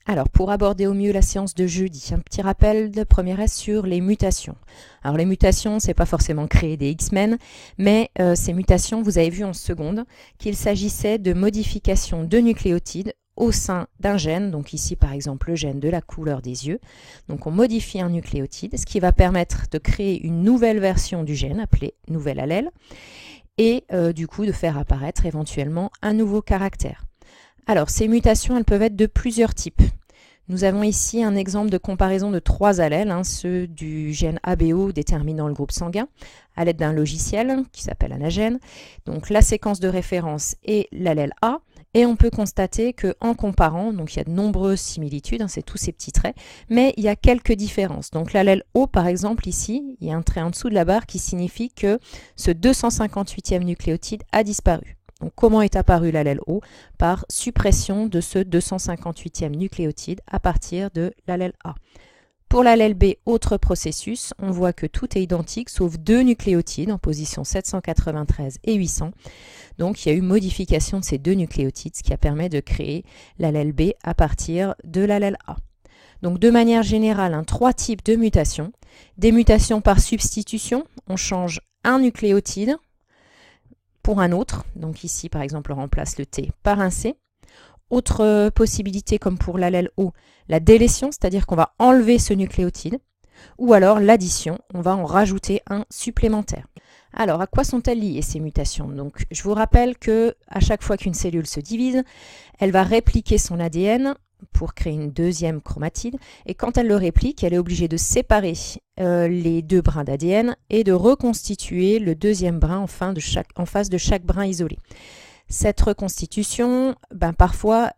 Alors, pour aborder au mieux la séance de jeudi, un petit rappel de premier S sur les mutations. Alors, les mutations, c'est pas forcément créer des X-Men, mais ces mutations, vous avez vu en seconde qu'il s'agissait de modification de nucléotides au sein d'un gène, donc ici par exemple le gène de la couleur des yeux. Donc on modifie un nucléotide, ce qui va permettre de créer une nouvelle version du gène appelée nouvel allèle, et du coup de faire apparaître éventuellement un nouveau caractère. Alors, ces mutations, elles peuvent être de plusieurs types. Nous avons ici un exemple de comparaison de 3 allèles, ceux du gène ABO déterminant le groupe sanguin, à l'aide d'un logiciel qui s'appelle Anagène. Donc la séquence de référence est l'allèle A, et on peut constater qu'en comparant, donc il y a de nombreuses similitudes, c'est tous ces petits traits, mais il y a quelques différences. Donc l'allèle O, par exemple, ici, il y a un trait en dessous de la barre qui signifie que ce 258e nucléotide a disparu. Donc, comment est apparu l'allèle O? Par suppression de ce 258e nucléotide à partir de l'allèle A. Pour l'allèle B, autre processus, on voit que tout est identique sauf 2 nucléotides en position 793 et 800. Donc il y a eu modification de ces 2 nucléotides, ce qui a permis de créer l'allèle B à partir de l'allèle A. Donc de manière générale, 3 types de mutations. Des mutations par substitution, on change un nucléotide pour un autre, donc ici par exemple on remplace le T par un C. Autre possibilité comme pour l'allèle O, la délétion, c'est-à-dire qu'on va enlever ce nucléotide, ou alors l'addition, on va en rajouter un supplémentaire. Alors à quoi sont-elles liées ces mutations? Donc je vous rappelle que à chaque fois qu'une cellule se divise, elle va répliquer son ADN pour créer une deuxième chromatide, et quand elle le réplique, elle est obligée de séparer les 2 brins d'ADN et de reconstituer le deuxième brin en face de chaque brin isolé. Cette reconstitution, parfois,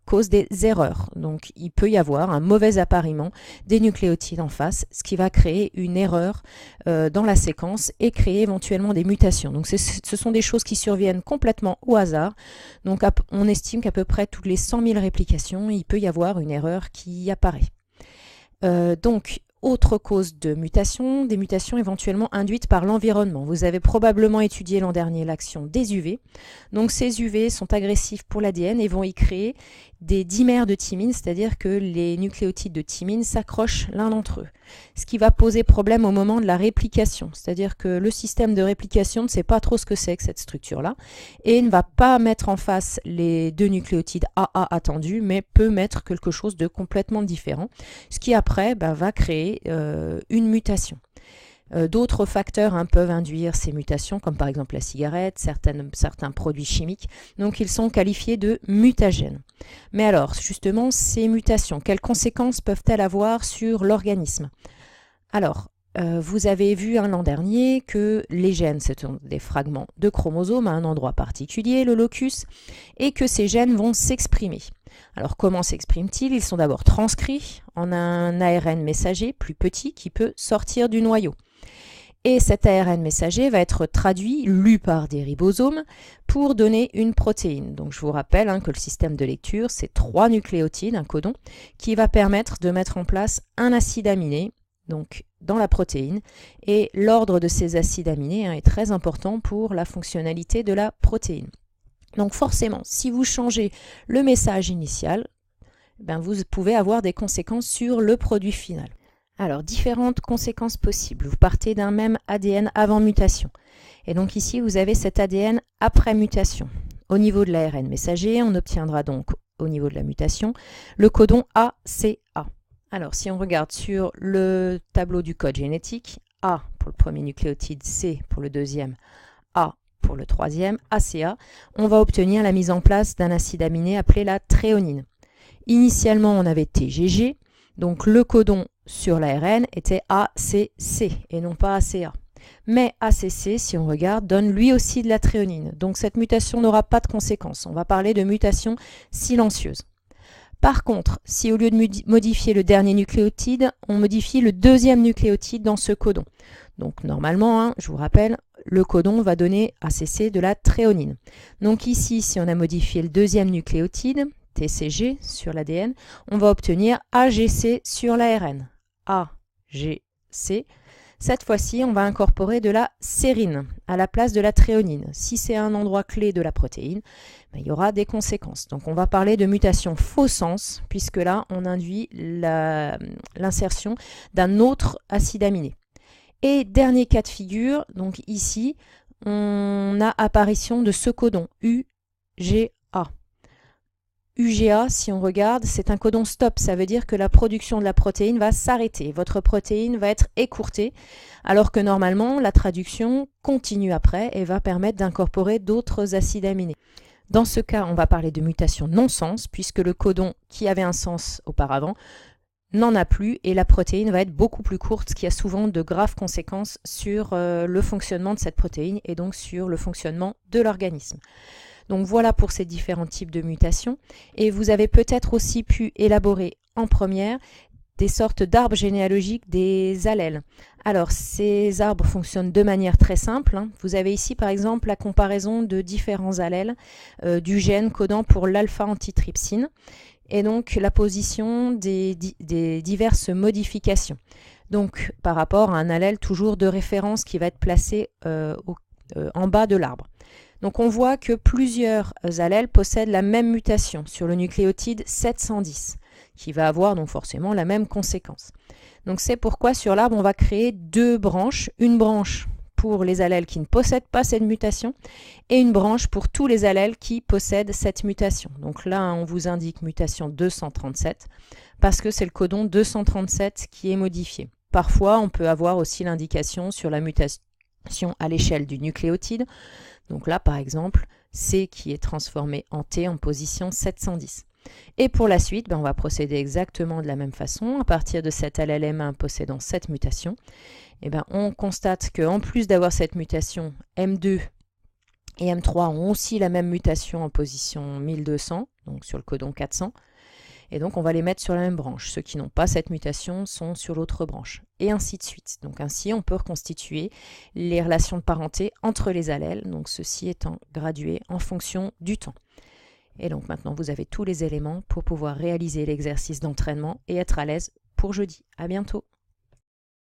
cause des erreurs. Donc, il peut y avoir un mauvais appariement des nucléotides en face, ce qui va créer une erreur dans la séquence et créer éventuellement des mutations. Donc, ce sont des choses qui surviennent complètement au hasard. Donc, on estime qu'à peu près toutes les 100 000 réplications, il peut y avoir une erreur qui apparaît. Donc, autre cause de mutation, des mutations éventuellement induites par l'environnement. Vous avez probablement étudié l'an dernier l'action des UV. Donc ces UV sont agressifs pour l'ADN et vont y créer des dimères de thymine, c'est-à-dire que les nucléotides de thymine s'accrochent l'un d'entre eux. Ce qui va poser problème au moment de la réplication, c'est-à-dire que le système de réplication ne sait pas trop ce que c'est que cette structure-là et ne va pas mettre en face les 2 nucléotides AA attendus, mais peut mettre quelque chose de complètement différent, ce qui après va créer une mutation. D'autres facteurs peuvent induire ces mutations, comme par exemple la cigarette, certains produits chimiques. Donc ils sont qualifiés de mutagènes. Mais alors, justement, ces mutations, quelles conséquences peuvent-elles avoir sur l'organisme? Alors, vous avez vu l'an dernier que les gènes, ce sont des fragments de chromosomes à un endroit particulier, le locus, et que ces gènes vont s'exprimer. Alors comment s'expriment-ils? Ils sont d'abord transcrits en un ARN messager plus petit qui peut sortir du noyau. Et cet ARN messager va être traduit, lu par des ribosomes, pour donner une protéine. Donc je vous rappelle que le système de lecture, c'est 3 nucléotides, un codon, qui va permettre de mettre en place un acide aminé, donc dans la protéine. Et l'ordre de ces acides aminés est très important pour la fonctionnalité de la protéine. Donc forcément, si vous changez le message initial, vous pouvez avoir des conséquences sur le produit final. Alors, différentes conséquences possibles. Vous partez d'un même ADN avant mutation. Et donc ici, vous avez cet ADN après mutation. Au niveau de l'ARN messager, on obtiendra donc, au niveau de la mutation, le codon ACA. Alors, si on regarde sur le tableau du code génétique, A pour le premier nucléotide, C pour le deuxième, A pour le troisième, ACA, on va obtenir la mise en place d'un acide aminé appelé la thréonine. Initialement, on avait TGG, donc le codon sur l'ARN était ACC et non pas ACA. Mais ACC, si on regarde, donne lui aussi de la thréonine. Donc cette mutation n'aura pas de conséquences. On va parler de mutation silencieuse. Par contre, si au lieu de modifier le dernier nucléotide, on modifie le deuxième nucléotide dans ce codon. Donc normalement, je vous rappelle, le codon va donner ACC de la thréonine. Donc ici, si on a modifié le deuxième nucléotide, TCG sur l'ADN, on va obtenir AGC sur l'ARN. AGC, Cette fois-ci, on va incorporer de la sérine à la place de la thréonine. Si c'est un endroit clé de la protéine, il y aura des conséquences. Donc on va parler de mutation faux sens, puisque là, on induit l'insertion d'un autre acide aminé. Et dernier cas de figure, donc ici, on a apparition de ce codon UGA. UGA, si on regarde, c'est un codon stop. Ça veut dire que la production de la protéine va s'arrêter. Votre protéine va être écourtée, alors que normalement, la traduction continue après et va permettre d'incorporer d'autres acides aminés. Dans ce cas, on va parler de mutation non-sens, puisque le codon qui avait un sens auparavant n'en a plus et la protéine va être beaucoup plus courte, ce qui a souvent de graves conséquences sur le fonctionnement de cette protéine et donc sur le fonctionnement de l'organisme. Donc voilà pour ces différents types de mutations. Et vous avez peut-être aussi pu élaborer en première des sortes d'arbres généalogiques des allèles. Alors ces arbres fonctionnent de manière très simple. Vous avez ici par exemple la comparaison de différents allèles du gène codant pour l'alpha-antitrypsine et donc la position des diverses modifications. Donc par rapport à un allèle toujours de référence qui va être placé en bas de l'arbre. Donc on voit que plusieurs allèles possèdent la même mutation sur le nucléotide 710, qui va avoir donc forcément la même conséquence. Donc c'est pourquoi sur l'arbre on va créer deux branches, une branche pour les allèles qui ne possèdent pas cette mutation et une branche pour tous les allèles qui possèdent cette mutation. Donc là on vous indique mutation 237 parce que c'est le codon 237 qui est modifié. Parfois on peut avoir aussi l'indication sur la mutation à l'échelle du nucléotide. Donc là, par exemple, C qui est transformé en T en position 710. Et pour la suite, on va procéder exactement de la même façon. À partir de cet allèle M1 possédant cette mutation, on constate qu'en plus d'avoir cette mutation, M2 et M3 ont aussi la même mutation en position 1200, donc sur le codon 400. Et donc on va les mettre sur la même branche. Ceux qui n'ont pas cette mutation sont sur l'autre branche. Et ainsi de suite. Donc ainsi on peut reconstituer les relations de parenté entre les allèles, donc ceci étant gradué en fonction du temps. Et donc maintenant vous avez tous les éléments pour pouvoir réaliser l'exercice d'entraînement et être à l'aise pour jeudi. À bientôt.